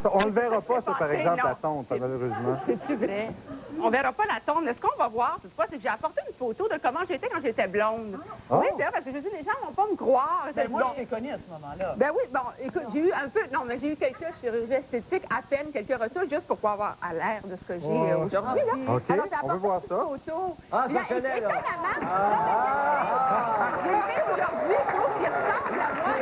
On le verra pas, ça, par exemple, non. la tonte, malheureusement. C'est-tu vrai? On verra pas la tombe. Mais ce qu'on va voir, c'est que j'ai apporté une photo de comment j'étais quand j'étais blonde. Oh. Oui, c'est vrai, parce que je dis, les gens vont pas me croire. Ben, moi, Bon. je l'ai connu à ce moment-là. Ben oui, bon, écoute, j'ai eu un peu... Non, mais j'ai eu quelques chirurgies esthétiques, à peine quelques retouches, juste pour pouvoir avoir à l'air de ce que j'ai aujourd'hui, là. OK, Alors, j'ai on veut voir apporté ça. une photo. Ah, ça, Là, je connais, là. étonnamment, j'ai fait aujourd'hui, je trouve qu'il ressemble à moi.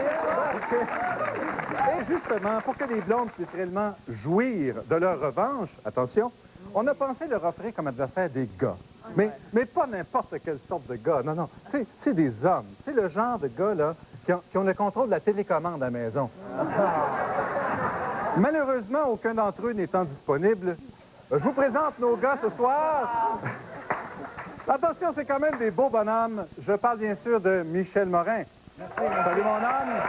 Et justement, pour que les blondes puissent réellement jouir de leur revanche, attention, on a pensé leur offrir comme adversaire des gars. Mais pas n'importe quelle sorte de gars. Non, non. C'est des hommes. C'est le genre de gars, là, qui ont le contrôle de la télécommande à la maison. Malheureusement, aucun d'entre eux n'étant disponible, je vous présente nos gars ce soir. Attention, c'est quand même des beaux bonhommes. Je parle bien sûr de Michel Morin. Salut, mon homme.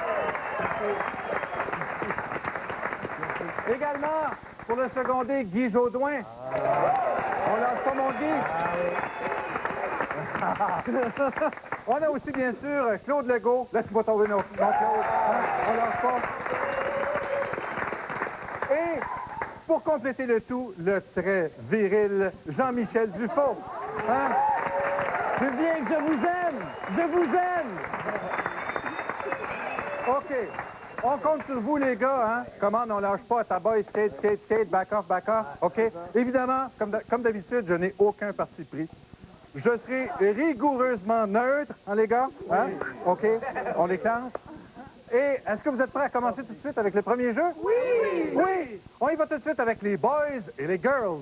Également, pour le seconder, Guy Jodoin. On lance pas mon Guy. On a aussi, bien sûr, Claude Legault. Laisse-moi tomber mon Claude. On lance pas. Et, pour compléter le tout, le très viril Jean-Michel Dufault. Hein? Je viens que je vous aime! Je vous aime! OK. On compte sur vous, les gars, hein? Commande, on lâche pas. Tabac, skate, skate, skate, back off, back off. OK? Évidemment, comme d'habitude, je n'ai aucun parti pris. Je serai rigoureusement neutre, hein, les gars? Hein? OK? On les classe. Et est-ce que vous êtes prêts à commencer tout de suite avec le premier jeu? Oui! Oui! On y va tout de suite avec les boys et les girls.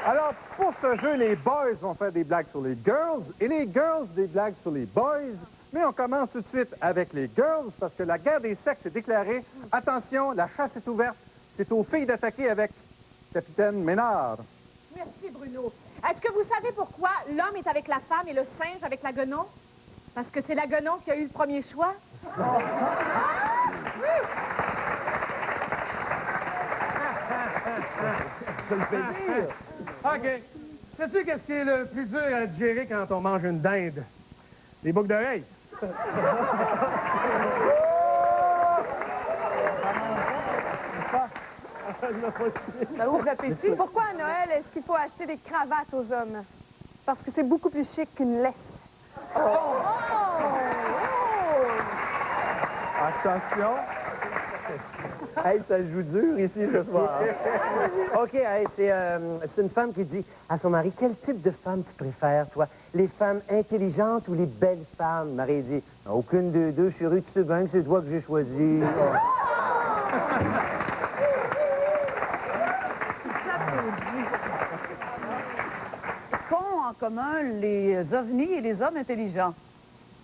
Alors, pour ce jeu, les boys vont faire des blagues sur les girls et les girls des blagues sur les boys. Mais on commence tout de suite avec les girls parce que la guerre des sexes est déclarée. Attention, la chasse est ouverte. C'est aux filles d'attaquer avec Capitaine Ménard. Merci, Bruno. Est-ce que vous savez pourquoi l'homme est avec la femme et le singe avec la guenon? Parce que c'est la guenon qui a eu le premier choix. Je le fais dire. OK. Sais-tu qu'est-ce qui est le plus dur à digérer quand on mange une dinde? Les boucles d'oreilles. Bon appétit. Pourquoi à Noël, est-ce qu'il faut acheter des cravates aux hommes? Parce que c'est beaucoup plus chic qu'une laisse. Attention. Hey, ça joue dur ici ce soir. OK, hey, c'est une femme qui dit à son mari, quel type de femme tu préfères, toi? Les femmes intelligentes ou les belles femmes? Marie dit, aucune des deux, chérie, tu sais bien que c'est toi que j'ai choisi. Qu'ont en commun les ovnis et les hommes intelligents?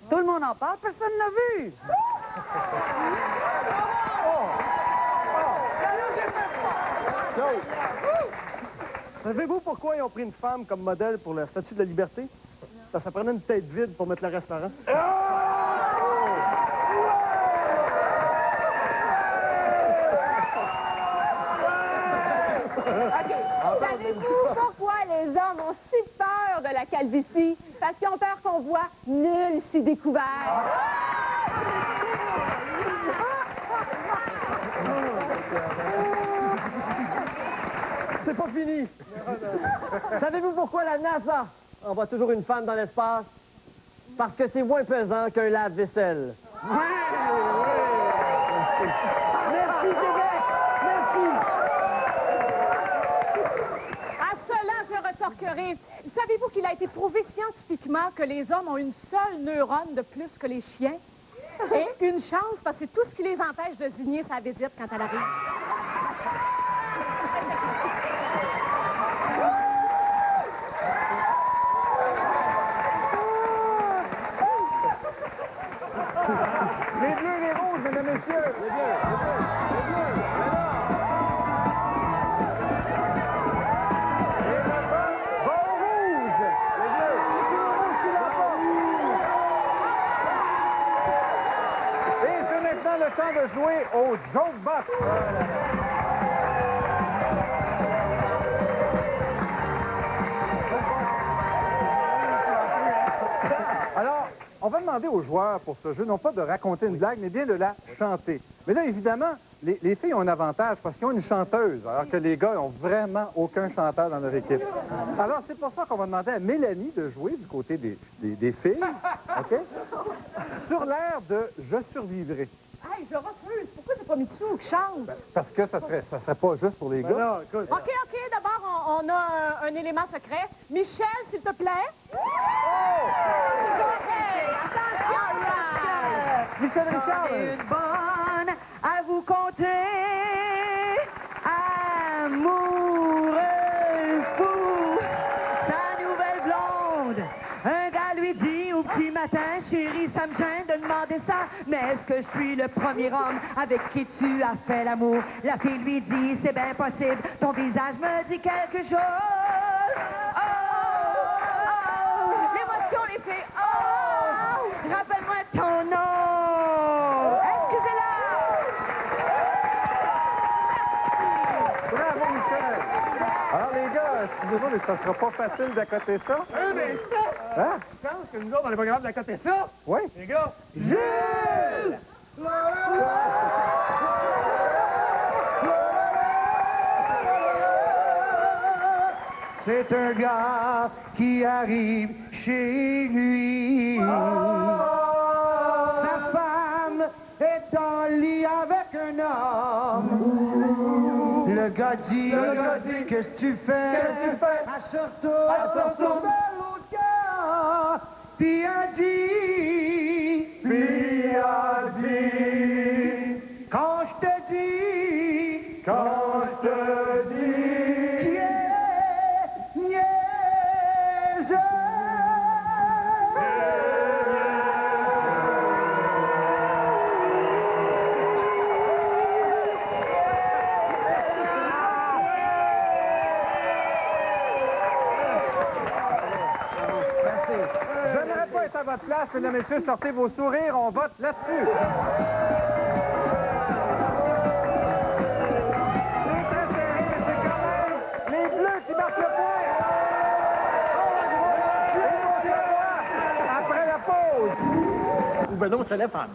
Tout le monde en parle, personne ne l'a vu. Savez-vous pourquoi ils ont pris une femme comme modèle pour la Statue de la Liberté? Parce que ça prenait une tête vide pour mettre le restaurant. Savez-vous pourquoi les hommes ont si peur de la calvitie? Parce qu'ils ont peur qu'on voit nul si découvert. C'est pas fini! Savez-vous pourquoi la NASA envoie toujours une femme dans l'espace? Parce que c'est moins pesant qu'un lave-vaisselle. Merci, Québec! Merci! À cela, je retorquerai. Savez-vous qu'il a été prouvé scientifiquement que les hommes ont une seule neurone de plus que les chiens? Et une chance, parce que c'est tout ce qui les empêche de zigner sa visite quand elle arrive. Les bleus et les rouges, mesdames et messieurs. Les bleus, les bleus, les bleus. Et le bas va au rouge. Les bleus. C'est le rouge qui l'emporte. Et c'est maintenant le temps de jouer au Joke Box. Alors, on va demander aux joueurs pour ce jeu, non pas de raconter une blague, mais bien de la chanter. Mais là, évidemment, les filles ont un avantage parce qu'ils ont une chanteuse, alors que les gars n'ont vraiment aucun chanteur dans leur équipe. Alors, c'est pour ça qu'on va demander à Mélanie de jouer du côté des filles, OK? Sur l'air de « Je survivrai ». Hey, je refuse. Pourquoi t'as pas mis dessous qui chante? Parce que ça serait pas juste pour les gars. Non, écoute. OK, d'abord, on a un élément secret. Michel, s'il te plaît. OK, attention, là. Michel Richard! J'en ai une bonne à vous compter. Amoureux fou, sa nouvelle blonde. Un gars lui dit au petit matin, chérie, ça me gêne de demander ça, mais est-ce que je suis le premier homme avec qui tu as fait l'amour? La fille lui dit, c'est bien possible, ton visage me dit quelque chose. Oh, L'émotion, les filles. Oh! rappelle-moi ton nom. Excusez-la. Bravo, Michel! Alors, les gars, excusez-moi, mais ça sera pas facile d'accoter ça. Mais Hein? je pense que nous autres, on n'est pas capable d'accoter ça. Oui? Les gars, Gilles! C'est un gars qui arrive chez lui. Sa femme est en lit avec un homme. Le gars dit, qu'est-ce que tu fais? Assure-toi vers l'autre gars. Puis elle dit, quand je te dis, qui est niaiseux. Je n'aimerais pas être à votre place, mesdames et messieurs, sortez vos sourires, on vote là-dessus. C'est très serré, mais c'est quand même les Bleus qui marquent le point. Après la pause. ou ben non, c'est la femme.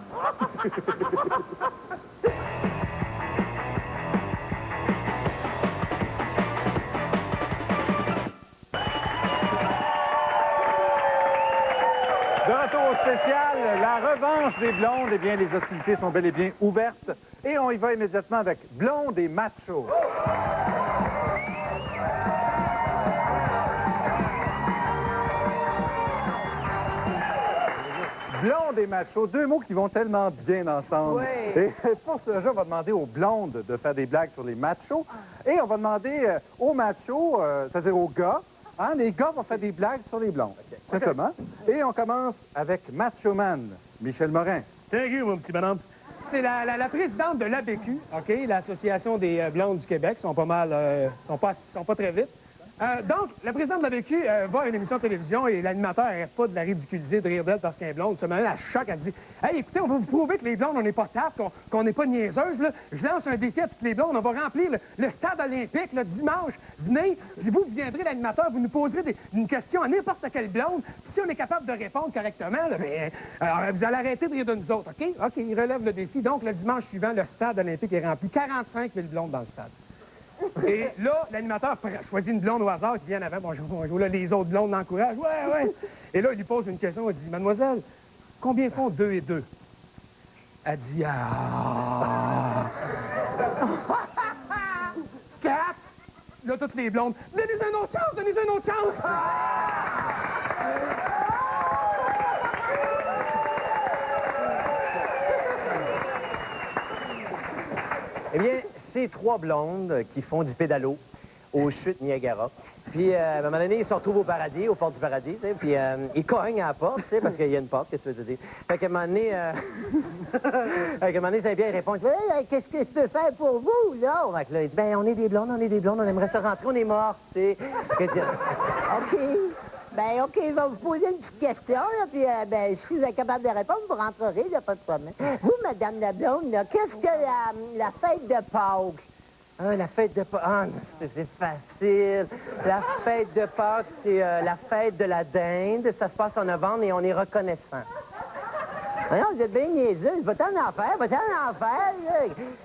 De retour au spécial, la revanche des blondes, eh bien, les hostilités sont bel et bien ouvertes. Et on y va immédiatement avec blonde et macho. Blonde et macho, deux mots qui vont tellement bien ensemble. Oui. Et pour ce jeu, on va demander aux blondes de faire des blagues sur les machos. Et on va demander aux machos, c'est-à-dire aux gars, hein, les gars vont faire des blagues sur les blondes. Simplement. Et on commence avec Macho Man, Michel Morin. Thank you, mon petit bonhomme. C'est la présidente de l'ABQ, OK, l'Association des blondes du Québec. Ils sont pas mal, sont pas très vite. Donc, la présidente de l'ABQ va à une émission de télévision et l'animateur n'arrête pas de la ridiculiser, de rire d'elle parce qu'elle est blonde. Ça me met à choc. Elle dit « Hey, écoutez, on va vous prouver que les blondes, on n'est pas tapes, qu'on n'est pas niaiseuses. Là. Je lance un défi à toutes les blondes. On va remplir le stade olympique le dimanche. Venez, vous viendrez, l'animateur, vous nous poserez une question à n'importe quelle blonde. Puis si on est capable de répondre correctement, là, alors, vous allez arrêter de rire de nous autres, OK? OK, il relève le défi. Donc, le dimanche suivant, le stade olympique est rempli. 45 000 blondes dans le stade. Et là, l'animateur choisit une blonde au hasard qui vient en avant. Bonjour, là, les autres blondes l'encouragent. Ouais. Et là, il lui pose une question. Il dit, mademoiselle, combien font 2 et 2? Elle dit, 4. Là, toutes les blondes, donnez-nous une autre chance, donnez-nous une autre chance. Eh bien, c'est 3 blondes qui font du pédalo aux chutes Niagara. Puis, à un moment donné, ils se retrouvent au paradis, aux portes du paradis, tu sais, puis ils cognent à la porte, tu sais, parce qu'il y a une porte, qu'est-ce que tu veux dire? Fait qu'à un moment donné, Saint-Pierre répond, hey, qu'est-ce que je peux faire pour vous, là? Fait que là, il dit, ben, on est des blondes, on aimerait se rentrer, on est morts, tu sais. OK. Ben, OK, je vais vous poser une petite question, là, puis, ben, si vous êtes capable de répondre, vous rentrerez, il n'y a pas de problème. Vous, Madame la blonde, là, qu'est-ce que la fête de Pâques? Ah, la fête de Pâques, ah, c'est facile. La fête de Pâques, c'est la fête de la dinde. Ça se passe en novembre et on est reconnaissant. Voyons, vous êtes bien niaiseux. Va-t'en en faire, va-t'en en faire. Là.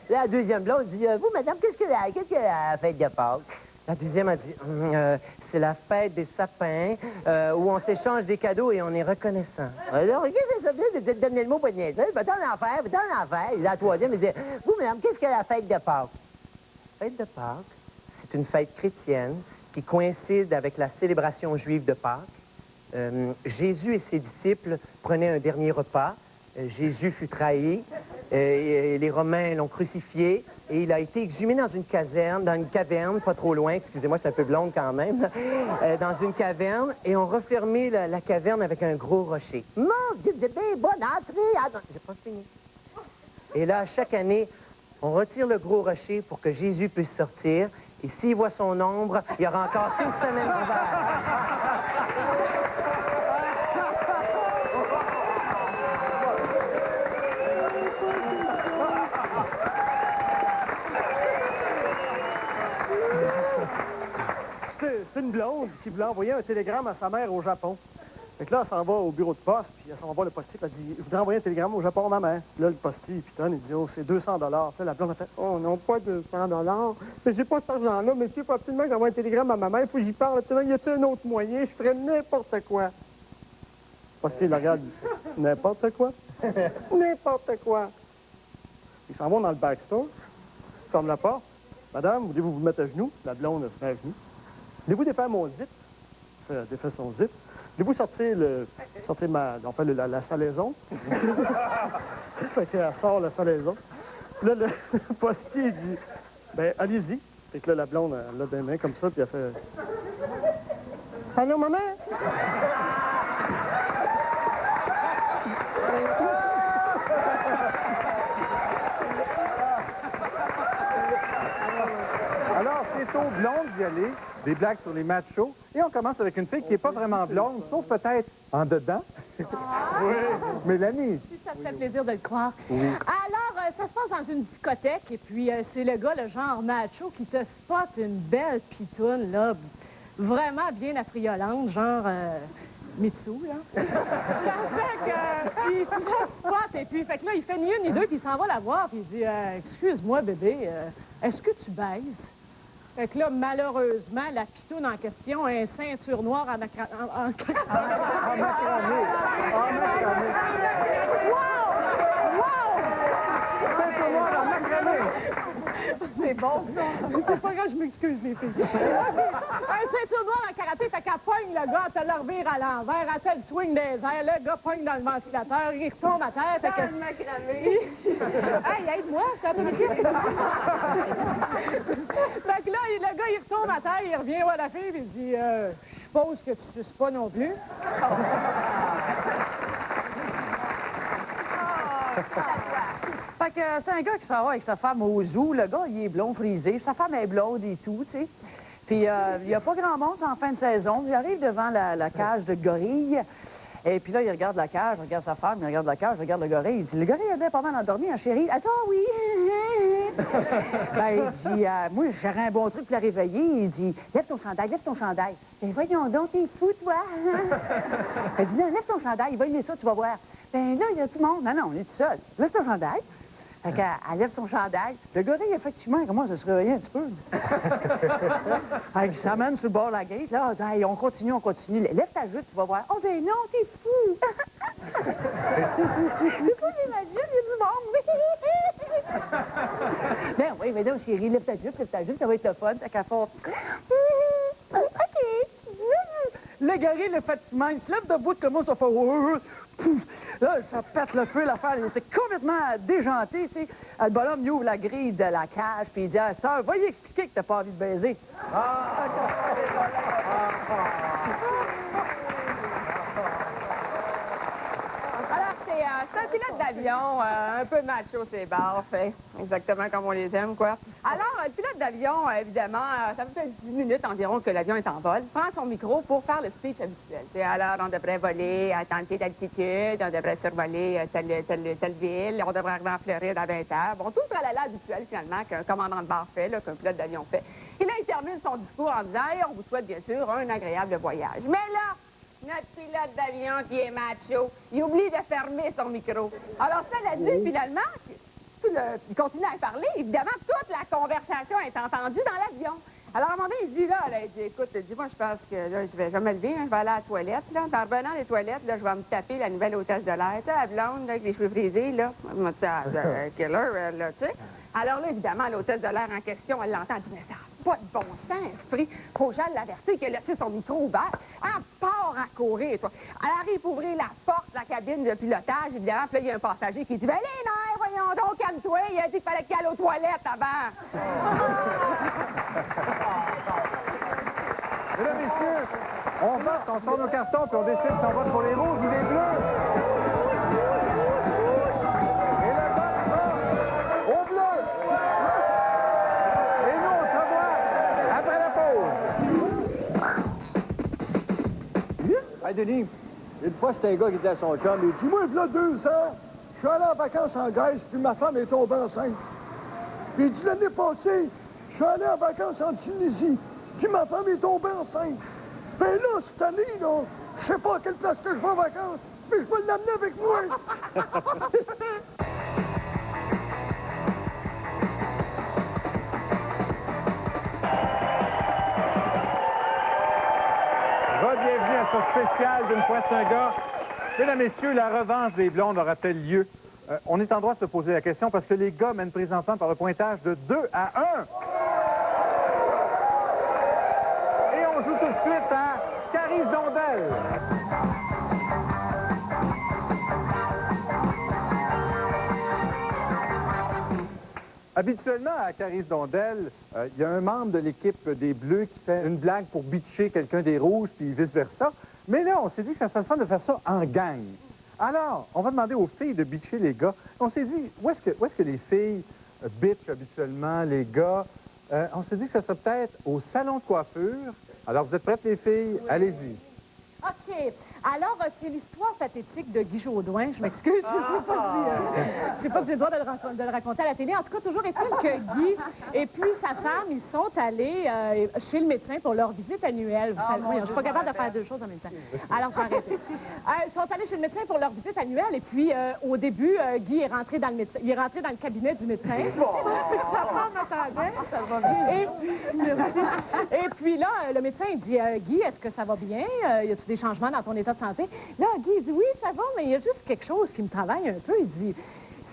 La deuxième blonde dit, vous, madame, qu'est-ce que la fête de Pâques? La deuxième a dit, c'est la fête des sapins où on s'échange des cadeaux et on est reconnaissant. Alors, qu'est-ce que ça veut dire de donner le mot pas niaiseux? Va-t'en en faire, va-t'en en faire. La troisième, elle dit, vous, madame, qu'est-ce que la fête de Pâques? La fête de Pâques, c'est une fête chrétienne qui coïncide avec la célébration juive de Pâques. Jésus et ses disciples prenaient un dernier repas. Jésus fut trahi. Et les Romains l'ont crucifié. Et il a été exhumé dans une caverne, pas trop loin, excusez-moi, c'est un peu blonde quand même, dans une caverne, et on refermé la caverne avec un gros rocher. Mon Dieu, vous êtes bien bonne entrée. Attends, j'ai pas fini. Et là, chaque année, on retire le gros rocher pour que Jésus puisse sortir. Et s'il voit son ombre, il y aura encore une semaine d'hiver. C'est une blonde qui voulait envoyer un télégramme à sa mère au Japon. Fait que là, elle s'en va au bureau de poste, puis elle s'en va voir le postier, puis elle dit, je voudrais envoyer un télégramme au Japon à ma mère. Puis là, le postier, il pitonne, il dit, oh, c'est 200 $. Puis là, la blonde a fait, oh, non, pas 200 $. Mais j'ai pas cet argent-là, monsieur, il faut absolument que j'envoie un télégramme à ma mère, il faut que j'y parle, absolument. Y a-t-il un autre moyen? Je ferais n'importe quoi. Le postier, il la regarde, n'importe quoi? N'importe quoi. Ils s'en vont dans le backstore, ferment la porte. Madame, voulez-vous vous mettre à genoux? La blonde se met à genoux. Voulez-vous défaire mon zip? Elle défait son zip. Voulez-vous sortir la salaison? Fait qu'elle sort la salaison. Là, le postier, il dit, ben, allez-y. Fait que là, la blonde, elle a des mains comme ça, puis elle fait, allô, maman? Alors, c'est aux blondes d'y aller, des blagues sur les machos. Et on commence avec une fille qui n'est pas vraiment blonde, sauf peut-être en dedans. Oui, Mélanie. Si ça te fait plaisir de le croire. Oui. Alors, ça se passe dans une discothèque, et puis c'est le gars, le genre macho, qui te spot une belle pitoune, là, vraiment bien affriolante, genre Mitsu, là. Ça fait que, il se spot, et puis, fait que là, il fait ni une ni deux, puis il s'en va la voir, puis il dit, excuse-moi, bébé, est-ce que tu baises? Fait que là, malheureusement, la pitoune en question a une ceinture noire en macramé. C'est bon, ça. C'est pas grave, je m'excuse, les filles. Un ceinture noire en karaté, fait qu'elle pogne le gars, elle te le revire à l'envers, elle fait le swing des airs, le gars pogne dans le ventilateur, il retombe à terre, fait que... Hey, aide-moi, je t'ai entendu. Fait que là, le gars, il retombe à terre, il revient voir la fille, puis il dit, je suppose que tu suces pas non plus. Fait que c'est un gars qui s'en va avec sa femme au zoo. Le gars, il est blond frisé. Sa femme est blonde et tout, tu sais. Puis il n'y a pas grand monde en fin de saison. Il arrive devant la cage de gorille. Et puis là, il regarde la cage, il regarde sa femme, il regarde la cage, il regarde le gorille. Il dit, le gorille avait pas mal endormi, hein, chérie. Attends, oui. Ben, il dit, moi, j'aurais un bon truc pour la réveiller. Il dit, lève ton chandail, lève ton chandail. Ben, voyons donc, t'es fou, toi. Elle dit, non, lève ton chandail, il va aimer ça, tu vas voir. Ben là, il y a tout le monde. Non, non, on est tout seul. Lève ton chandail. Fait qu'elle lève son chandail. Le gorille, effectivement, il commence à se réveiller un petit peu. Il s'amène sur le bord de la gate, là. Hey, on continue. Lève ta jupe, tu vas voir. Oh, ben non, t'es fou! C'est quoi, j'imagine, il y a du monde, oui! Ben oui, mais non, chérie, lève ta jupe, ça va être le fun. Fait qu'elle fait... OK. Le gorille, effectivement, il se lève debout, commence à faire... Là, ça pète le feu, l'affaire. Il était complètement déjanté, tu sais. Le bonhomme, il ouvre la grille de la cage, puis il dit à sœur, va y expliquer que t'as pas envie de baiser. Alors, c'est un pilote d'avion, un peu macho, c'est barres, fait exactement comme on les aime, quoi. Alors, le pilote d'avion, évidemment, ça fait 10 minutes environ que l'avion est en vol, prend son micro pour faire le speech habituel. Alors, on devrait voler à tant pieds d'altitude, on devrait survoler telle ville, on devrait arriver en Floride à 20 heures. Bon, tout le tralala habituel, finalement, qu'un commandant de bord fait, qu'un pilote d'avion fait. Et là, il termine son discours en disant, hey, on vous souhaite, bien sûr, un agréable voyage. Mais là, notre pilote d'avion qui est macho, il oublie de fermer son micro. Alors, ça l'a dit, finalement, il continue à parler. Évidemment, toute la conversation est entendue dans l'avion. Alors, à un moment donné, il se dit, il dit, écoute, moi, je pense que là, je vais me lever, je vais aller à la toilette, là. En revenant des toilettes, là, je vais me taper la nouvelle hôtesse de l'air, tu sais, la blonde, là, avec les cheveux frisés, là. Killer, là, tu sais. Alors là, évidemment, l'hôtesse de l'air en question, elle l'entend, elle dit, mais ça n'a pas de bon sens, esprit. Faut que j'aille l'avertir qu'elle a laissé son micro ouvert. Elle part à courir, toi. Elle arrive pour ouvrir la porte de la cabine de pilotage, évidemment, puis là, il y a un passager qui dit, ben, les nerfs, voyons donc, calme-toi, il a dit qu'il fallait qu'il aille aux toilettes avant. Mesdames, messieurs, on vote, on sort nos cartons, puis on décide si on vote pour les rouges ou les bleus. Et le vote va au bleu. Et nous, on se revoit après la pause. Hey, Denis, une fois, c'était un gars qui disait à son chum, il dit, moi, il y a 2 ans, je suis allé en vacances en Grèce, puis ma femme est tombée enceinte. Puis il dit, l'année passée, je suis allé en vacances en Tunisie, puis ma femme est tombée enceinte. Ben là, cette année, là, je sais pas à quelle place que je vais en vacances, mais je vais l'amener avec moi. Bienvenue à ce spécial d'une fois c'est un gars. Mesdames, messieurs, la revanche des blondes aura-t-elle lieu? On est en droit de se poser la question parce que les gars mènent présentement par le pointage de 2-1. Et on joue tout de suite à Caris Dondel. Habituellement, à Caris Dondel, il y a un membre de l'équipe des Bleus qui fait une blague pour bitcher quelqu'un des Rouges, puis vice-versa. Mais là, on s'est dit que ça serait le fun de faire ça en gang. Alors, on va demander aux filles de bitcher les gars. On s'est dit, où est-ce que les filles bitchent habituellement les gars? On s'est dit que ça serait peut-être au salon de coiffure. Alors, vous êtes prêtes, les filles? Oui. Allez-y. OK. Alors, c'est l'histoire pathétique de Guy Jodoin. Je m'excuse, je sais pas si j'ai le droit de le raconter à la télé. En tout cas, toujours est-il que Guy et puis sa femme, ils sont allés chez le médecin pour leur visite annuelle. Je suis pas capable de faire 2 choses en même temps. Alors, je vais arrêter. Ils sont allés chez le médecin pour leur visite annuelle et puis, au début, Guy est rentré dans le cabinet du médecin. Sa femme attendait. Et puis là, le médecin il dit, Guy, est-ce que ça va bien? Y a-t-il des changements dans ton état de santé? Là, Guy, il dit, oui, ça va, mais il y a juste quelque chose qui me travaille un peu. Il dit,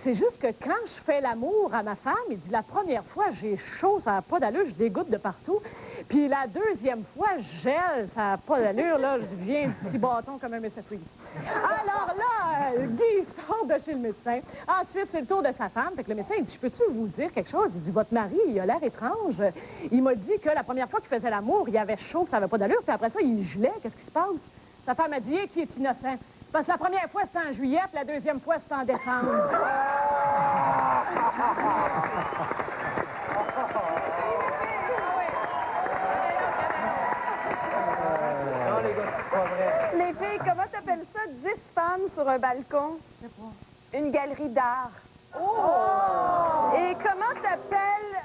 c'est juste que quand je fais l'amour à ma femme, il dit, la première fois, j'ai chaud, ça n'a pas d'allure, je dégoutte de partout. Puis la deuxième fois, je gèle, ça n'a pas d'allure, là, je deviens un petit bâton comme un Mr. Freeze. Alors là, Guy sort de chez le médecin. Ensuite, c'est le tour de sa femme. Fait que le médecin, il dit, peux-tu vous dire quelque chose? Il dit, votre mari, il a l'air étrange. Il m'a dit que la première fois qu'il faisait l'amour, il avait chaud, ça n'avait pas d'allure. Puis après ça, il gelait. Qu'est-ce qui se passe? Sa femme a dit, qui est innocent. Parce que la première fois, c'était en juillet, puis la deuxième fois, c'était en décembre. Les filles, comment t'appelles ça? 10 femmes sur un balcon? Je sais pas. Une galerie d'art. Oh! Et comment t'appelles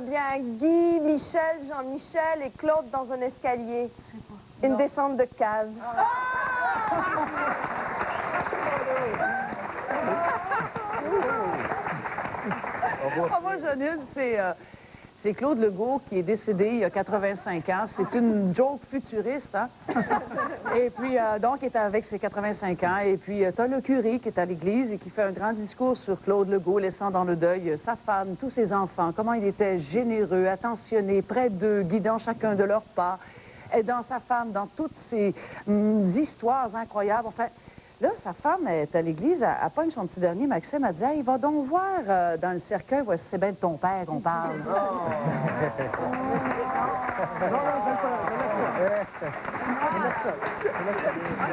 bien Guy, Michel, Jean-Michel et Claude dans un escalier? Je sais pas. Une descente de cave. Moi, Janine, c'est Claude Legault qui est décédé il y a 85 ans. C'est une joke futuriste, hein? Et puis, donc, il est avec ses 85 ans. Et puis, t'as le curé qui est à l'église et qui fait un grand discours sur Claude Legault, laissant dans le deuil sa femme, tous ses enfants, comment il était généreux, attentionné, près d'eux, guidant chacun de leurs pas, aidant sa femme dans toutes ces histoires incroyables. Enfin, là, sa femme est à l'église, elle pogne son petit dernier, Maxime, elle dit, hey, va donc voir dans le cercueil, voici, c'est bien de ton père qu'on parle.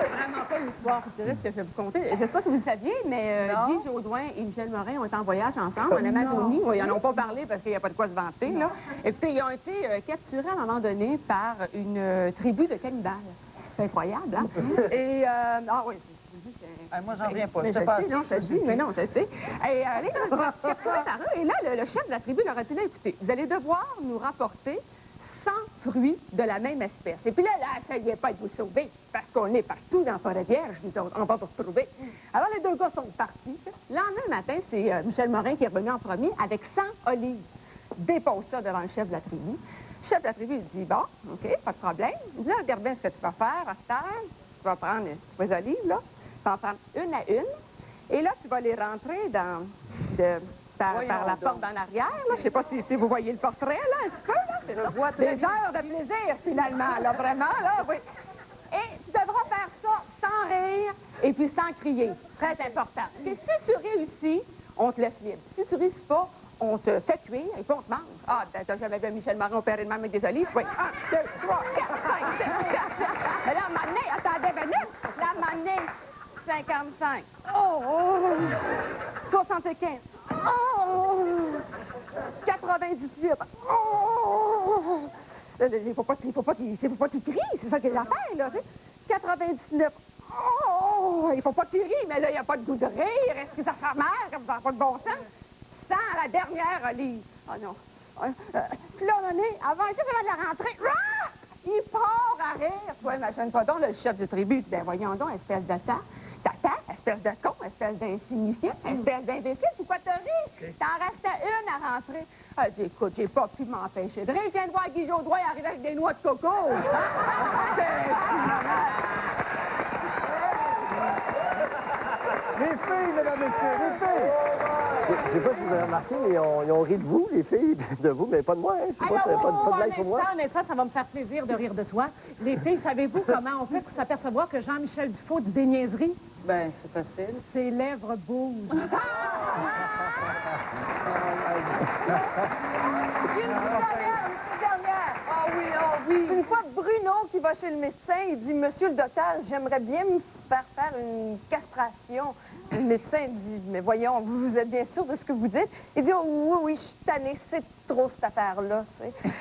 Vraiment pas l'histoire futuriste que je vais vous conter. Je sais pas si vous le saviez, mais Guy Jodoin et Michel Morin ont été en voyage ensemble en Amazonie. Ils n'en ont pas parlé parce qu'il n'y a pas de quoi se vanter, là. Et puis, ils ont été capturés à un moment donné par une tribu de cannibales. C'est incroyable, hein? Et, oui, moi, j'en reviens pas. Mais je sais, non, je sais, mais non, je sais. Et là, le chef de la tribu leur a dit, là, écoutez, vous allez devoir nous rapporter 100 fruits de la même espèce. Et puis là, essayez pas de vous sauver, parce qu'on est partout dans Forêt-Vierge, nous autres, on va vous retrouver. Alors, les deux gars sont partis. Le lendemain matin, c'est Michel Morin qui est revenu en premier avec 100 olives. Dépose ça devant le chef de la tribu. Le chef de la tribu, il dit, bon, OK, pas de problème. Il dit, là, regarde bien ce que tu vas faire à cette heure. Tu vas prendre les olives, là. Tu vas en prendre une à une. Et là, tu vas les rentrer par la porte en arrière, là. Je sais pas si vous voyez le portrait, là, un petit peu, là. Je vois très Des bien. heures de plaisir, finalement, là, vraiment, là, oui. Et tu devras faire ça sans rire et puis sans crier. Très important. Et si tu réussis, on te laisse libre. Si tu réussis pas, on te fait cuire et puis on te mange. Ah, ben, t'as jamais vu Michel Morin opérer de même avec des olives? Oui. 1, 2, 3, 4, 5, 6, 7. Mais là, à un moment donné, attendez, venez. Là, à un moment donné, 55. Oh! 75. Oh! 98. Oh! Il faut pas qu'il crie, c'est ça qu'il a fait, là. 99. Oh! Il faut pas qu'il rie, mais là, il n'y a pas de goût de rire. Est-ce que ça fait mal? Ça n'a pas de bon sens. 100 à la dernière olive. Oh non. Puis là, avant de la rentrée, il part à rire. Toi, imagine pas donc, le chef de tribu. Ben voyons donc, espèce de tata, espèce de con, espèce d'insignifiant, espèce d'imbécile, pourquoi t'as ri? T'en restais une à rentrer. Elle dit, écoute, j'ai pas pu m'empêcher de rire. Je viens de voir Guy Jodoin arriver avec des noix de coco. Les filles, mesdames et messieurs, les filles! Je sais pas si vous avez remarqué, mais ils ont ri de vous, les filles, de vous, mais pas de moi. Hein. Je sais pas, c'est pas de blague pour moi. Un instant, ça va me faire plaisir de rire de toi. Les filles, savez-vous comment on fait pour s'apercevoir que Jean-Michel Dufault dit des niaiseries? Ben, c'est facile. Ses lèvres bougent. J'ai une petite dernière. Ah oui, ah oui. Une fois, Bruno qui va chez le médecin, il dit, Monsieur le docteur, j'aimerais bien me faire une castration. Le médecin dit, mais voyons, vous êtes bien sûr de ce que vous dites? Il dit, oh, oui, oui, je suis tannée, c'est trop cette affaire-là.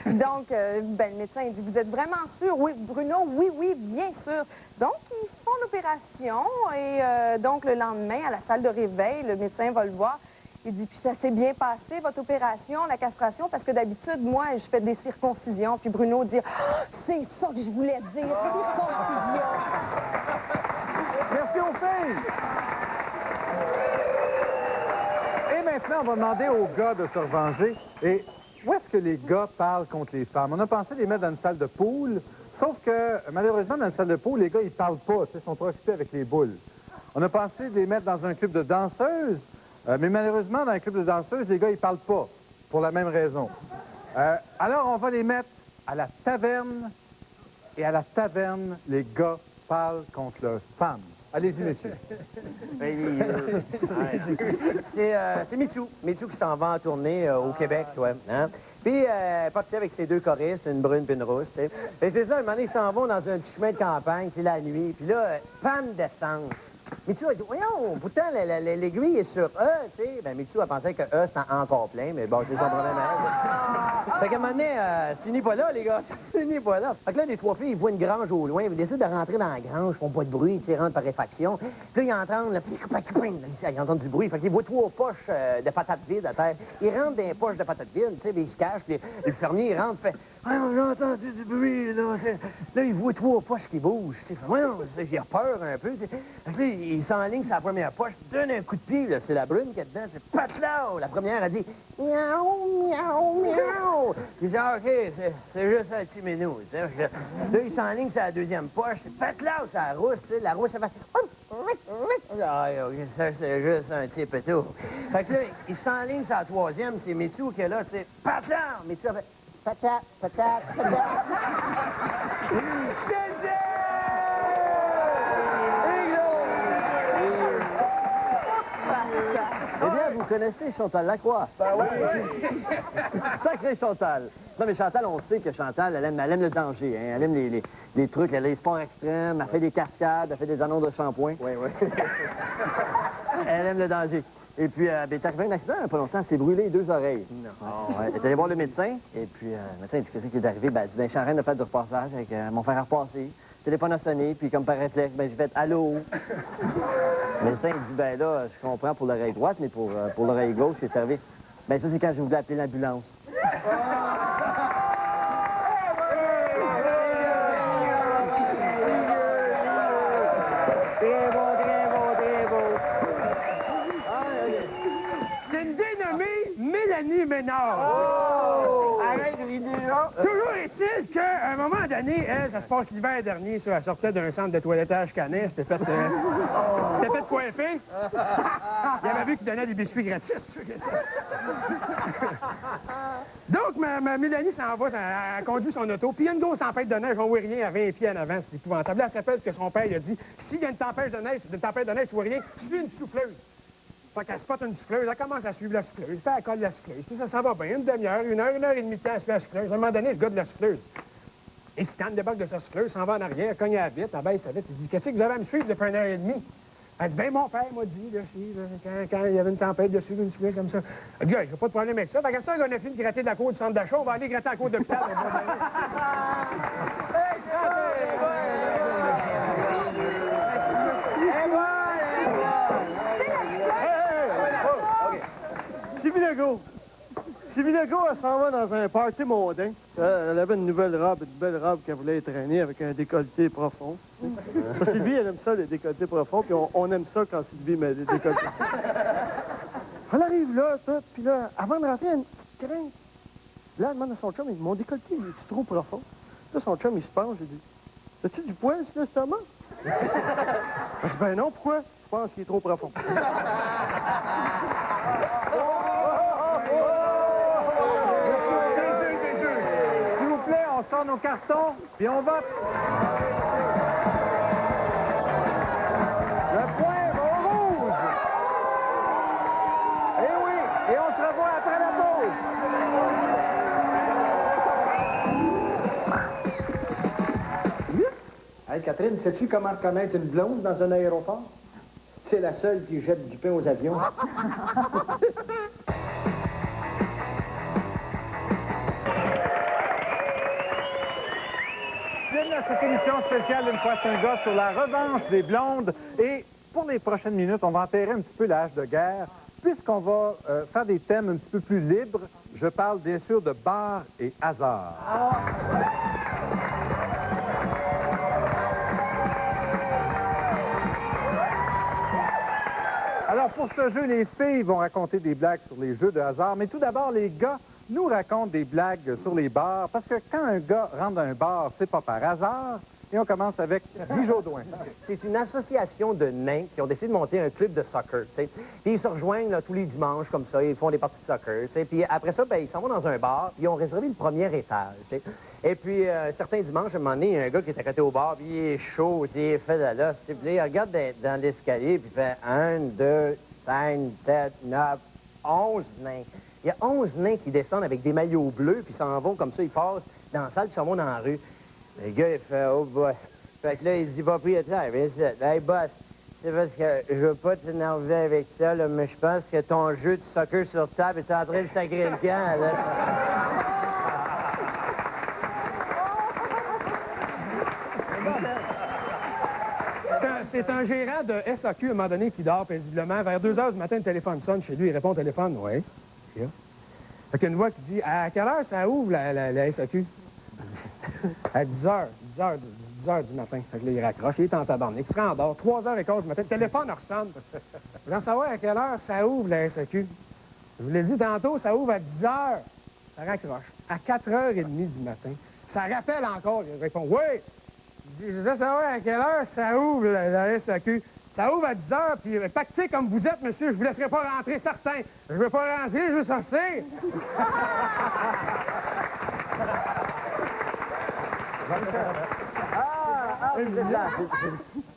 Donc, le médecin, il dit, vous êtes vraiment sûr? Oui, Bruno, oui, oui, bien sûr. Donc, ils font l'opération et donc, le lendemain, à la salle de réveil, le médecin va le voir. Il dit, puis ça s'est bien passé, votre opération, la castration, parce que d'habitude, moi, je fais des circoncisions. Puis Bruno dit, ah, c'est ça que je voulais dire, circoncision. Merci aux filles! Et maintenant, on va demander aux gars de se revenger. Et où est-ce que les gars parlent contre les femmes? On a pensé les mettre dans une salle de poule, sauf que, malheureusement, dans une salle de poule, les gars, ils parlent pas, ils sont trop occupés avec les boules. On a pensé de les mettre dans un club de danseuses, mais malheureusement, dans un club de danseuses, les gars, ils parlent pas, pour la même raison. Alors, on va les mettre à la taverne, et à la taverne, les gars parlent contre leurs femmes. Allez-y, messieurs. C'est Mitsou. Mitsou qui s'en va en tournée au Québec, toi. Hein? Puis, parti avec ses deux choristes, une brune puis une rousse, tu sais. Et c'est ça, un moment donné, ils s'en vont dans un petit chemin de campagne, c'est la nuit. Puis là, panne d'essence. Mitsou a dit, voyons, pourtant, l'aiguille est sur E, tu sais. Ben, Mitsou a pensé que E, c'était encore plein, mais bon, c'est son problème. Fait qu'à un moment donné, c'est fini pas là, les gars. C'est fini pas là. Fait que là, les trois filles, ils voient une grange au loin. Ils décident de rentrer dans la grange. Ils font pas de bruit, tu sais, rentrent par réfaction. Puis là, ils entendent, ils entendent du bruit. Fait qu'ils voient trois poches de patates vides à terre. Ils rentrent dans les poches de patates vides, tu sais, ils se cachent. Puis le fermier, il rentre, fait, ah, j'ai entendu du bruit, là. Là, il voit trois poches qui bougent, tu sais. J'ai peur un peu, tu sais. Fait que là, il s'enligne sur la première poche, donne un coup de pied, là. C'est la brune qui est dedans, c'est patlau. La première a dit, miaou, miaou, miaou. Il dit, ah, OK, c'est juste un petit minou. Là, il s'enligne sur la deuxième poche. Faites-la, c'est la rousse, tu sais. La rousse, elle fait... Ah, OK, ça, c'est juste un petit pétou. Fait que là, il s'enligne sur la troisième. C'est Mitsou qui est là, tu sais. Faites-la! Mitsou, elle fait... Patate, patate, patate. Eh bien, vous connaissez Chantal Lacroix? Ben oui! Sacré Chantal! Non, mais Chantal, on sait que Chantal, elle aime le danger, hein? Elle aime les trucs, elle a les sports extrêmes, elle fait des cascades, elle fait des annonces de shampoing. Oui, oui. Elle aime le danger. Et puis, elle est arrivée un accident il n'y a pas longtemps, elle s'est brûlé les deux oreilles. Non. Oh, ouais. Elle est allée voir le médecin, et puis le médecin dit qu'est-ce qui est arrivé? Ben, elle dit, ben, je suis en train de faire du repassage avec mon frère à repasser. Le téléphone a sonné, puis comme par réflexe, ben, j'ai fait « Allô? » Le médecin dit, ben là, je comprends pour l'oreille droite, mais pour l'oreille gauche, c'est servi. Ben ça, c'est quand je voulais appeler l'ambulance. ménard. Oh! Arrête de rideau. Toujours est-il qu'à un moment donné, elle, ça se passe l'hiver dernier, ça, elle sortait d'un centre de toilettage canin, c'était fait coiffer. Il avait vu qu'il donnait des biscuits gratis. Donc, ma Mélanie s'en va, elle conduit son auto, puis il y a une grosse tempête de neige, on voit rien à 20 pieds en avant, c'est épouvantable. Là, elle s'appelle que son père, il a dit, s'il y a une tempête de neige, tu vois rien, suis une souffleuse. Fait qu'elle spot une souffleuse, elle commence à suivre la souffleuse, puis elle colle la souffleuse, puis ça s'en va bien, une demi-heure, une heure et demie de temps à suivre la souffleuse. À un moment donné, le gars de la souffleuse, il scanne débarque de sa souffleuse, s'en va en arrière, cogne à la vitre, elle baisse sa vitre, il dit, qu'est-ce que vous avez à me suivre depuis une heure et demie? Elle dit, ben mon père m'a dit, là, quand il y avait une tempête dessus, une souffleuse comme ça. Elle dit, j'ai pas de problème avec ça. Fait que ça, on a fini de gratter de la cour du centre d'achat, on va aller gratter à la cour de l'hôpital. Sylvie Legault, elle s'en va dans un party mondain. Elle avait une belle robe qu'elle voulait traîner avec un décolleté profond. Sylvie, elle aime ça, les décolletés profonds, puis on aime ça quand Sylvie met des décolletés. Elle arrive là, tout, puis là, avant de rentrer, elle a une petite crainte. Là, elle demande à son chum, il dit, mon décolleté, il est trop profond? Là, son chum, il se penche, il dit, as-tu du poil sur l'estomac? Elle dit, ben non, pourquoi? Je pense qu'il est trop profond. On sort nos cartons, puis on vote. Le point va au rouge. Eh oui, et on se revoit après la pause. Hey, Catherine, sais-tu comment reconnaître une blonde dans un aéroport? C'est la seule qui jette du pain aux avions. Cette émission spéciale d'une fois un gars sur la revanche des blondes. Et pour les prochaines minutes, on va enterrer un petit peu l'âge de guerre, puisqu'on va faire des thèmes un petit peu plus libres. Je parle bien sûr de bar et hasard. Alors pour ce jeu, les filles vont raconter des blagues sur les jeux de hasard, mais tout d'abord, les gars nous racontent des blagues sur les bars, parce que quand un gars rentre dans un bar, c'est pas par hasard. Et on commence avec Guy Jodoin. C'est une association de nains qui ont décidé de monter un club de soccer, tu sais. Puis ils se rejoignent là, tous les dimanches, comme ça, ils font des parties de soccer, tu sais. Puis après ça, ben, ils s'en vont dans un bar, puis ils ont réservé le premier étage, tu sais. Et puis, certains dimanches, à un moment donné, il y a un gars qui est à côté au bar, puis il est chaud, il est fait de là, puis là, il regarde dans l'escalier, puis il fait 1, 2, 5, 7, 9, 11 nains. Il y a 11 nains qui descendent avec des maillots bleus, puis s'en vont comme ça, ils passent dans la salle, puis s'en vont dans la rue. Le gars, il fait, oh boy. Fait que là, il dit, propriétaire, viens ici. Hey, boss, c'est parce que je veux pas t'énerver avec ça, là, mais je pense que ton jeu de soccer sur table est en train de sacrer le camp, là. C'est un gérant de SAQ, à un moment donné, qui dort paisiblement. Vers 2 heures du matin, le téléphone sonne chez lui. Il répond au téléphone. Oui. Yeah. Fait qu'il y a une voix qui dit, à quelle heure ça ouvre, la SAQ? À 10 heures du matin. Fait que là, il raccroche, il est en tabarnak. Il se rendort. 3h15 du matin. Le téléphone ressonne. Vous voulez savoir à quelle heure ça ouvre, la SAQ? Je vous l'ai dit tantôt, ça ouvre à 10 heures. Ça raccroche. À 4h30 du matin. Ça rappelle encore. Il répond, oui. Je voudrais savoir à quelle heure ça ouvre, la SAQ. Ça ouvre à 10 heures, puis pacté comme vous êtes, monsieur, je vous laisserai pas rentrer certain. Je veux pas rentrer, je veux sortir.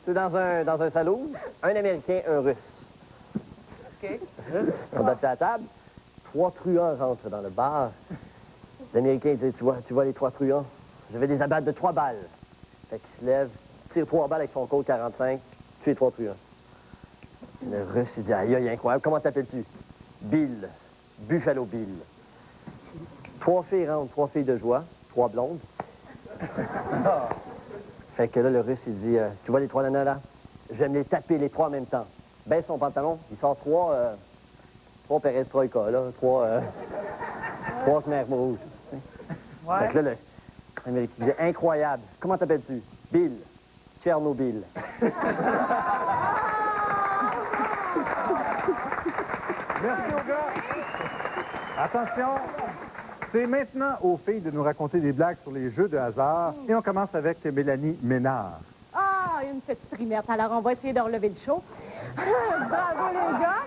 C'est dans un salon, un Américain, un Russe. OK. On est à la table, 3 truands rentrent dans le bar. L'Américain dit, tu vois les 3 truands? Je vais les abattre de 3 balles. Fait qu'il se lève, tire 3 balles avec son Colt 45, tue les 3 truands. Le Russe, il dit, aïe, incroyable, comment t'appelles-tu? Bill. Buffalo Bill. 3 filles rentrent, 3 filles de joie, 3 blondes. Fait que là, le Russe, il dit, tu vois les 3 nanas là? Je vais me les taper les 3 en même temps. Baisse son pantalon, il sort 3 Perestroïka, là, 3 Khmer rouges. Ouais. Fait que là, l'Américain dit, incroyable, comment t'appelles-tu? Bill. Tchernobyl. Merci aux gars. Attention, c'est maintenant aux filles de nous raconter des blagues sur les jeux de hasard. Et on commence avec Mélanie Ménard. Ah, une petite trimette. Alors, on va essayer de relever le show. Bravo, les gars.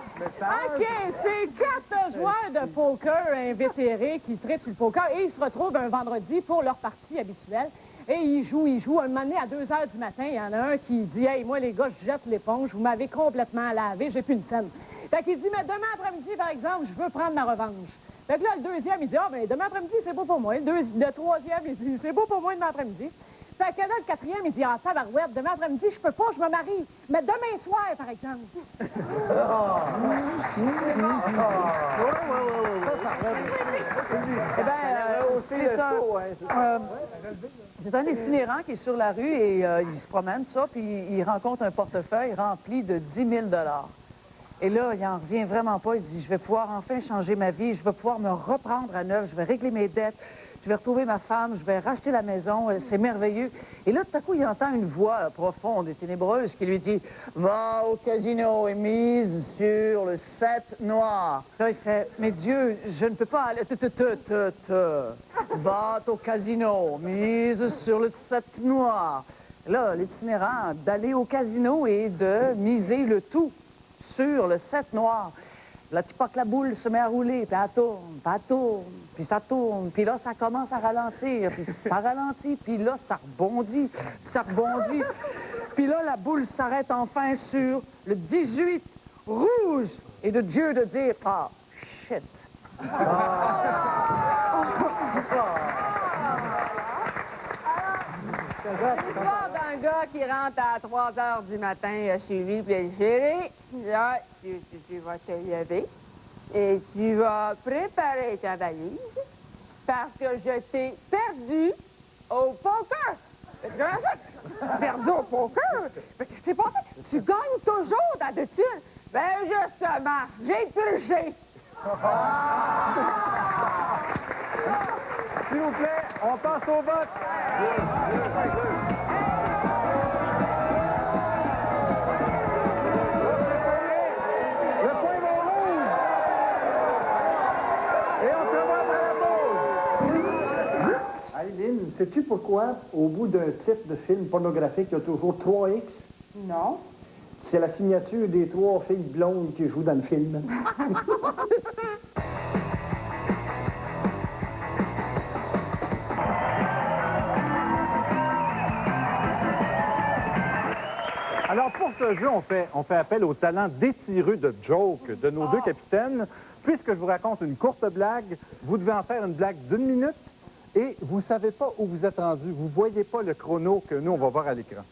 OK, c'est 4 joueurs de poker invétérés qui traitent sur le poker et ils se retrouvent un vendredi pour leur partie habituelle. Et ils jouent. Un moment donné, à 2 h du matin, il y en a un qui dit « Hey, moi, les gars, je jette l'éponge. Vous m'avez complètement lavé. J'ai plus une scène. » Fait qu'il dit « Mais demain après-midi, par exemple, je veux prendre ma revanche. » Fait que là, le deuxième, il dit « Ah, ben demain après-midi, c'est beau pour moi. » Le troisième, il dit « C'est beau pour moi demain après-midi. » Fait que là, le quatrième, il dit « Ah, tabarouette, demain après-midi, je peux pas, je me marie. Mais demain soir, par exemple. » Eh bien, c'est un itinérant qui est sur la rue et il se promène, ça, puis il rencontre un portefeuille rempli de 10 000 $. Et là, il en revient vraiment pas. Il dit, je vais pouvoir enfin changer ma vie, je vais pouvoir me reprendre à neuf, je vais régler mes dettes, je vais retrouver ma femme, je vais racheter la maison, c'est merveilleux. Et là, tout à coup, il entend une voix profonde et ténébreuse qui lui dit, va au casino et mise sur le 7 noir. Là, il fait, mais Dieu, je ne peux pas aller... Va au casino, mise sur le 7 noir. Là, l'itinérant d'aller au casino et de miser le tout sur le 7 noir. Là, tu vois que la boule se met à rouler, puis elle tourne, puis ça tourne, puis là, ça commence à ralentir, puis ça ralentit, puis là, ça rebondit. Puis là, la boule s'arrête enfin sur le 18 rouge, et de Dieu de dire, ah, shit. L'histoire d'un gars qui rentre à 3 h du matin chez lui, puis il dit, chérie, là, tu vas te lever et tu vas préparer ta valise parce que je t'ai perdu au poker. Comment ça? Perdu au poker? Mais qu'est-ce qui s'est passé? Tu gagnes toujours d'habitude. Ben justement, j'ai triché. S'il vous plaît, on passe au vote. Le point va rouge. Et on se revoit après la pause. Aileen, sais-tu pourquoi, au bout d'un titre de film pornographique, il y a toujours 3X? Non. C'est la signature des 3 filles blondes qui jouent dans le film. Alors, pour ce jeu, on fait appel au talent détireux de joke de nos deux capitaines. Puisque je vous raconte une courte blague, vous devez en faire une blague d'1 minute et vous ne savez pas où vous êtes rendu. Vous ne voyez pas le chrono que nous, on va voir à l'écran.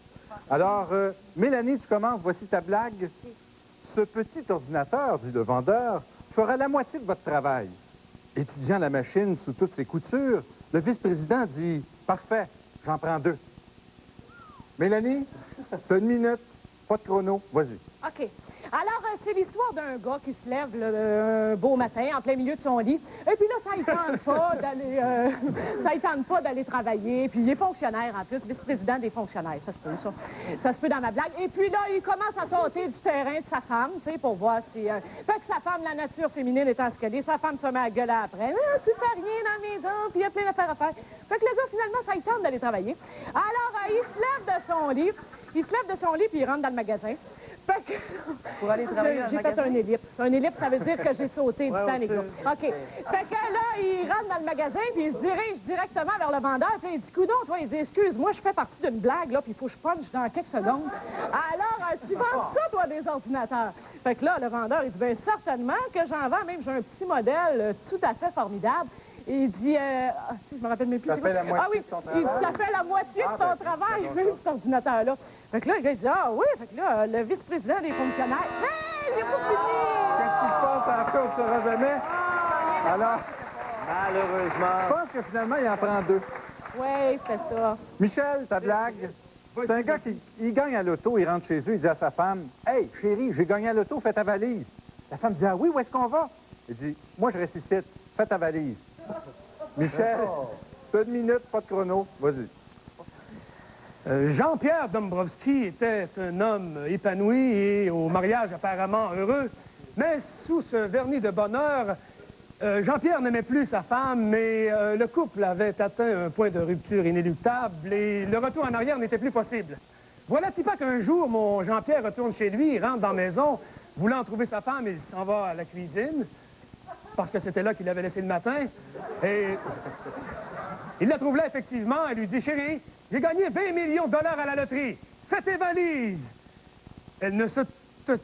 Alors, Mélanie, tu commences. Voici ta blague. Ce petit ordinateur, dit le vendeur, fera la moitié de votre travail. Étudiant la machine sous toutes ses coutures, le vice-président dit « Parfait, j'en prends 2. » Mélanie, t'as 1 minute, pas de chrono, vas-y. OK. Alors, c'est l'histoire d'un gars qui se lève un beau matin, en plein milieu de son lit. Et puis là, ça ne tente pas d'aller travailler. Puis il est fonctionnaire, en plus, vice-président des fonctionnaires. Ça se peut, ça. Ça se peut dans ma blague. Et puis là, il commence à tâter du terrain de sa femme, tu sais, pour voir si... Fait que sa femme, la nature féminine étant ce qu'elle est, sa femme se met à gueuler après. Ah, tu fais rien dans la maison, puis il y a plein d'affaires à faire. Fait que le gars, finalement, ça il tente d'aller travailler. Alors, il se lève de son lit. Puis il rentre dans le magasin. Fait que... Pour aller travailler J'ai fait un ellipse. Un ellipse, ça veut dire que j'ai sauté du temps, les gars. OK. Fait que là, il rentre dans le magasin, puis il se dirige directement vers le vendeur. Puis il dit, coudonc, toi, il dit, excuse-moi, je fais partie d'une blague, là, puis il faut que je punch dans quelques secondes. Alors, tu vends ça, toi, des ordinateurs? Fait que là, le vendeur, il dit, bien, certainement que j'en vends, même j'ai un petit modèle tout à fait formidable. Et il dit, je me rappelle même plus. Ça fait la moitié de ton travail. Il dit, ça fait la moitié de ton travail, même cet ordinateur-là. Fait que là, le gars, il dit, ah oui, fait que là, le vice-président des fonctionnaires. Hey, j'ai pas fini! Qu'est-ce qui se passe encore, tu ne sauras jamais? Alors, Malheureusement. je pense que finalement, il en prend 2. Oui, c'est ça. Michel, ta blague? C'est un gars qui il gagne à l'auto, il rentre chez eux, il dit à sa femme, « Hey, chérie, j'ai gagné à l'auto, fais ta valise. » La femme dit, « Ah oui, où est-ce qu'on va? » Il dit, « Moi, je reste ici, fais ta valise. » Michel, t'as 1 minute, pas de chrono, vas-y. Jean-Pierre Dombrowski était un homme épanoui et au mariage apparemment heureux, mais sous ce vernis de bonheur, Jean-Pierre n'aimait plus sa femme, mais le couple avait atteint un point de rupture inéluctable et le retour en arrière n'était plus possible. Voilà-t-il pas qu'un jour, mon Jean-Pierre retourne chez lui, il rentre dans la maison, voulant trouver sa femme, il s'en va à la cuisine, parce que c'était là qu'il l'avait laissé le matin, et il la trouve là, effectivement, elle lui dit, « Chérie, j'ai gagné 20 millions de dollars à la loterie, fais tes valises! » Elle ne se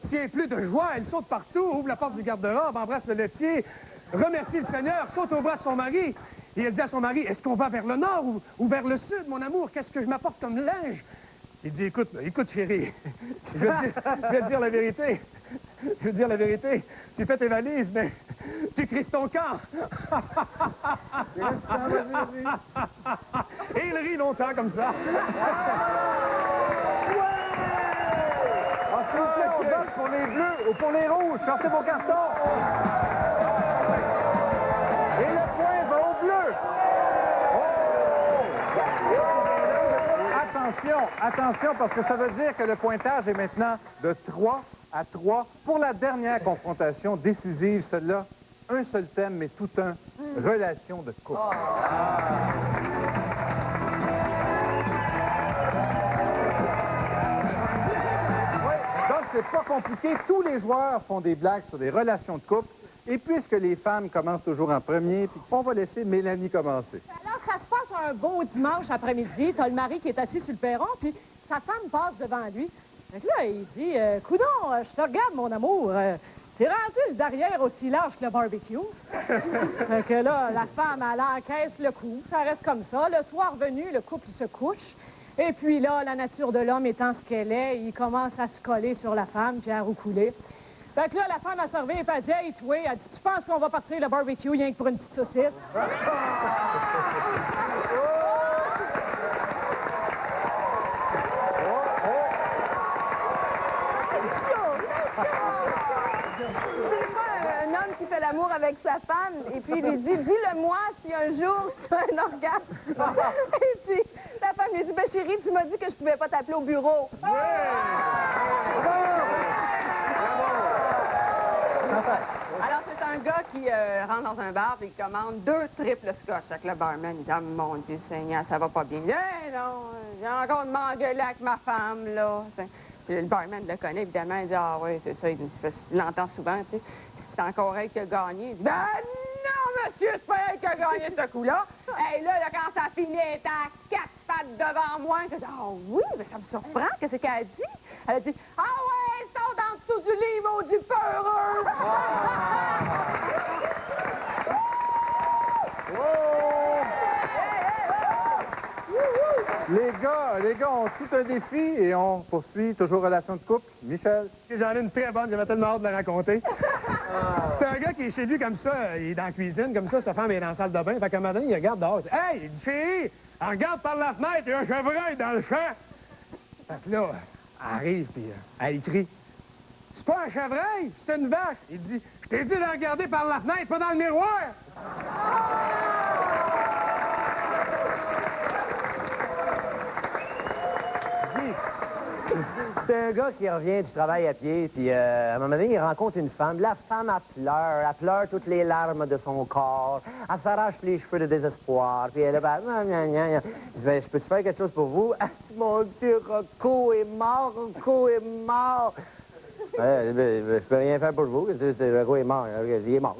tient plus de joie, elle saute partout, ouvre la porte du garde-robe, embrasse le laitier, remercie le Seigneur, saute au bras de son mari, et elle dit à son mari, « Est-ce qu'on va vers le nord ou vers le sud, mon amour? Qu'est-ce que je m'apporte comme linge? » Il dit, écoute, chérie, je vais te dire la vérité. Je vais te dire la vérité. Tu fais tes valises, mais tu crises ton camp. Et il rit longtemps comme ça. S'il vous plaît, on donne pour les bleus ou pour les rouges. Sortez vos cartons. Et le point va au bleu. Attention, parce que ça veut dire que le pointage est maintenant de 3 à 3 pour la dernière confrontation décisive, celle-là. Un seul thème, mais tout un relation de couple. Oui, donc c'est pas compliqué. Tous les joueurs font des blagues sur des relations de couple. Et puisque les femmes commencent toujours en premier, puis on va laisser Mélanie commencer. Alors, ça se passe un beau dimanche après-midi. T'as le mari qui est assis sur le perron, puis sa femme passe devant lui. Fait que là, il dit, coudonc, je te regarde, mon amour. T'es rendu le derrière aussi large que le barbecue. Fait que là, la femme, elle encaisse le coup. Ça reste comme ça. Le soir venu, le couple se couche. Et puis là, la nature de l'homme étant ce qu'elle est, il commence à se coller sur la femme, puis à roucouler. Fait que là, la femme a servi et elle dit, hey, toi, elle dit, tu penses qu'on va partir le barbecue rien que pour une petite saucisse? Un homme qui fait l'amour avec sa femme, et puis il lui dit, dis-le-moi si un jour tu as un orgasme. Et puis, la femme lui dit, ben chérie, tu m'as dit que je pouvais pas t'appeler au bureau. Alors, c'est un gars qui rentre dans un bar et il commande 2 triples scotch avec le barman. Il dit, ah, mon Dieu Seigneur, ça va pas bien. Hey, non, j'ai encore m'engueuler avec ma femme, là. Puis le barman le connaît, évidemment. Il dit, ah oui, c'est ça. Il l'entend souvent, tu sais. C'est encore elle qui a gagné. Il dit, ben non, monsieur, c'est pas elle qui a gagné ce coup-là. Hey, là, quand ça finit, elle est à 4 pattes devant moi. Je dis, ah oui, mais ça me surprend. Qu'est-ce qu'elle a dit? Elle a dit, ah ouais, saute en dessous du lit, maudit peureux! Les gars ont tout un défi et on poursuit toujours relation de couple. Michel? J'en ai une très bonne, j'avais tellement hâte de la raconter. C'est un gars qui est chez lui comme ça, il est dans la cuisine comme ça, sa femme est dans la salle de bain. Fait qu'un matin, il regarde dehors. Hey, il dit, chérie, regarde par la fenêtre, il y a un chevreuil dans le champ. Fait que là, elle arrive, puis elle crie. C'est pas un chevreuil, c'est une vache. Il dit, je t'ai dit de regarder par la fenêtre, pas dans le miroir. C'est un gars qui revient du travail à pied, puis à un moment donné, il rencontre une femme. La femme, elle pleure toutes les larmes de son corps. Elle s'arrache les cheveux de désespoir, puis elle est là, je peux-tu faire quelque chose pour vous? Ah, mon Dieu, Rocco est mort, Rocco est mort. Je peux rien faire pour vous. Rocco est mort. Il est mort.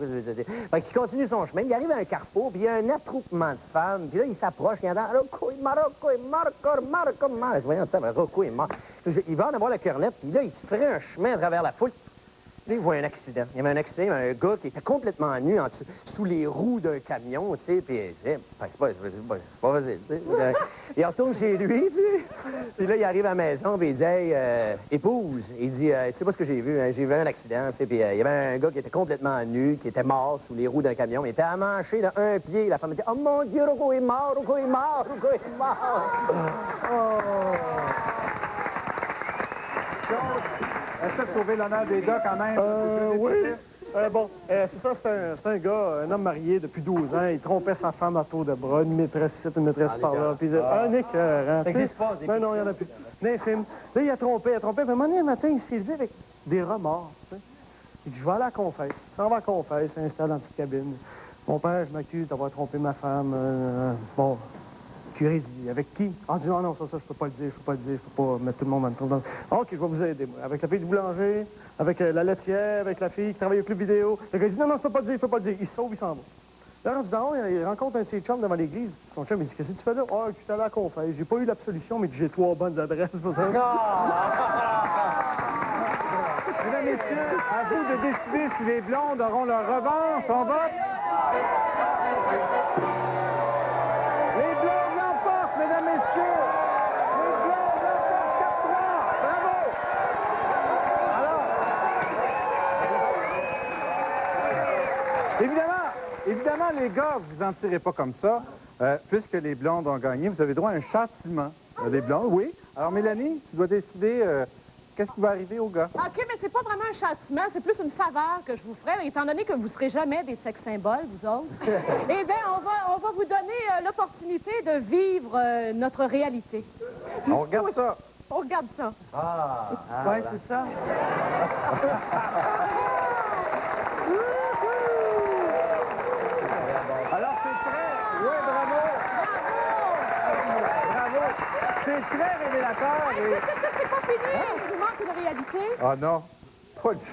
Fait qu'il continue son chemin. Il arrive à un carrefour, puis il y a un attroupement de femmes. Puis là, il s'approche, il entend Rocco est mort, Rocco est mort, Rocco est mort. Voyons ça, Rocco est mort. Il va en avoir la cornette, puis là, il se ferait un chemin à travers la foule. Là, il voit un accident. Il y avait un accident, il y avait un gars qui était complètement nu sous les roues d'un camion, tu sais, puis c'est pas facile, tu sais. Il retourne chez lui, tu sais. Puis là, il arrive à la maison, puis il dit, hey, épouse. Il dit, tu sais pas ce que j'ai vu, hein? J'ai vu un accident, tu sais, puis il y avait un gars qui était complètement nu, qui était mort sous les roues d'un camion. Il était amanché d'un pied. La femme dit, oh mon Dieu, Rocco est mort, Rocco est mort, Rocco est mort. Essaie de trouver l'honneur des gars quand même. Oui. C'est ça, c'est un gars, un homme marié depuis 12 ans. Il trompait sa femme à tour de bras, une maîtresse ici, une maîtresse par là. Puis un écœurant. Ça n'existe pas. Non, il n'y en a plus. L'infime. Là, il a trompé. Puis à un moment donné, un matin, il s'est levé avec des remords. Tu sais. Il dit, je vais aller à la confesse. Il s'en va à la confesse, s'installe dans la petite cabine. Mon père, je m'accuse d'avoir trompé ma femme. Bon, le curé dit, avec qui? Ah, il dit, non, ça, je peux pas le dire, je peux pas mettre tout le monde dans le trou. OK, je vais vous aider, moi. Avec la fille du boulanger, avec la laitière, avec la fille qui travaille au club vidéo. Le gars dit, non, je peux pas le dire, Il se sauve, il s'en va. Là, rendu dans il rencontre un de ses chums devant l'église. Son chum, il dit, qu'est-ce que tu fais là? Ah, je suis allé à la confesse. J'ai pas eu l'absolution, mais j'ai 3 bonnes adresses pour ça. Mesdames, messieurs, à vous de décider si les blondes auront leur revanche. On vote. Les blondes l'emportent, mesdames, messieurs. Les blondes l'emportent 4-3. Bravo. Alors, évidemment, les gars, vous en tirez pas comme ça. Puisque les blondes ont gagné, vous avez droit à un châtiment. Les blondes, oui. Alors, Mélanie, tu dois décider qu'est-ce qui va arriver aux gars. OK, mais c'est pas vraiment un châtiment, c'est plus une faveur que je vous ferai, étant donné que vous serez jamais des sex symboles, vous autres. Eh bien, on va vous donner l'opportunité de vivre notre réalité. On regarde ça. On regarde ça. Oui, c'est ça. Alors, c'est très... Oui, bravo. Bravo. C'est très révélateur. Hey, c'est pas fini. Il vous manque une réalité. Ah non. Pas du...